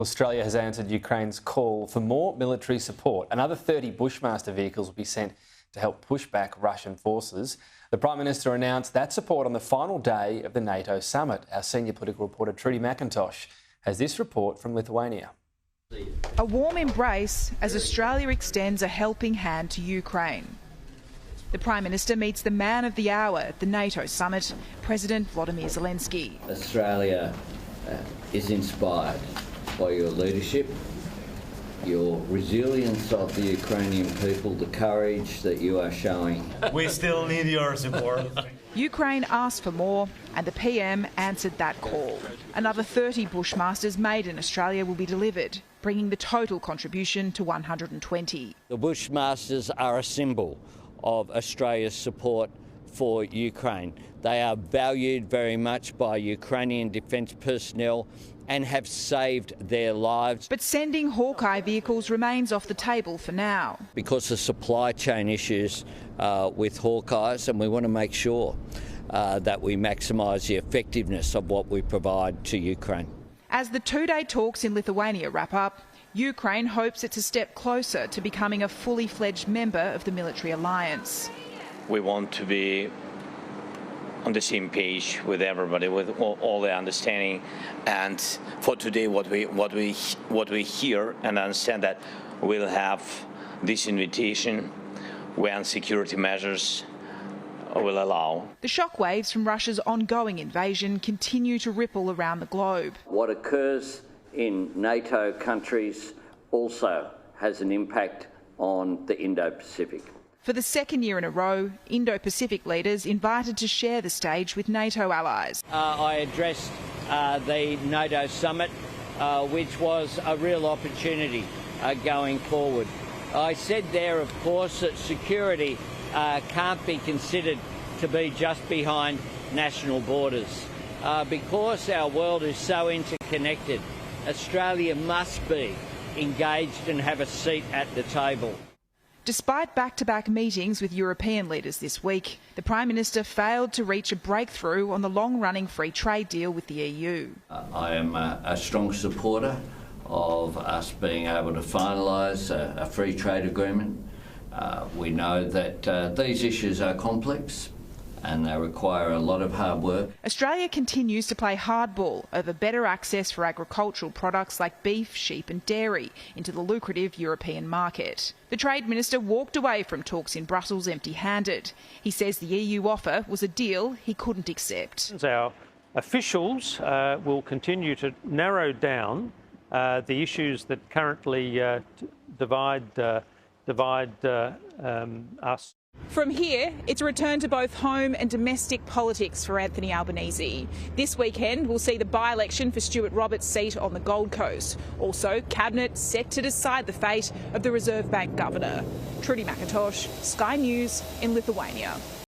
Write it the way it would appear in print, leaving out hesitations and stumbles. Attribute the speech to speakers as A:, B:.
A: Australia has answered Ukraine's call for more military support. Another 30 Bushmaster vehicles will be sent to help push back Russian forces. The Prime Minister announced that support on the final day of the NATO summit. Our senior political reporter Trudy McIntosh has this report from Lithuania.
B: A warm embrace as Australia extends a helping hand to Ukraine. The Prime Minister meets the man of the hour at the NATO summit, President Volodymyr Zelensky.
C: Australia is inspired by your leadership, your resilience of the Ukrainian people, the courage that you are showing.
D: We still need your support.
B: Ukraine asked for more, and the PM answered that call. Another 30 Bushmasters made in Australia will be delivered, bringing the total contribution to 120.
C: The Bushmasters are a symbol of Australia's support for Ukraine. They are valued very much by Ukrainian defence personnel and have saved their lives.
B: But sending Hawkeye vehicles remains off the table for now.
C: Because of supply chain issues with Hawkeyes, and we want to make sure that we maximise the effectiveness of what we provide to Ukraine.
B: As the two-day talks in Lithuania wrap up, Ukraine hopes it's a step closer to becoming a fully fledged member of the military alliance.
E: We want to be on the same page with everybody, with all the understanding, and for today what we hear and understand that we'll have this invitation when security measures will allow.
B: The shockwaves from Russia's ongoing invasion continue to ripple around the globe.
C: What occurs in NATO countries also has an impact on the Indo-Pacific.
B: For the second year in a row, Indo-Pacific leaders invited to share the stage with NATO allies.
C: I addressed the NATO summit, which was a real opportunity going forward. I said there, of course, that security can't be considered to be just behind national borders. Because our world is so interconnected, Australia must be engaged and have a seat at the table.
B: Despite back-to-back meetings with European leaders this week, the Prime Minister failed to reach a breakthrough on the long-running free trade deal with the EU.
C: I am a strong supporter of us being able to finalise a free trade agreement. We know that these issues are complex and they require a lot of hard work.
B: Australia continues to play hardball over better access for agricultural products like beef, sheep and dairy into the lucrative European market. The Trade Minister walked away from talks in Brussels empty-handed. He says the EU offer was a deal he couldn't accept.
F: Our officials will continue to narrow down the issues that currently divide us.
B: From here, it's a return to both home and domestic politics for Anthony Albanese. This weekend, we'll see the by-election for Stuart Roberts' seat on the Gold Coast. Also, Cabinet set to decide the fate of the Reserve Bank Governor. Trudy McIntosh, Sky News in Lithuania.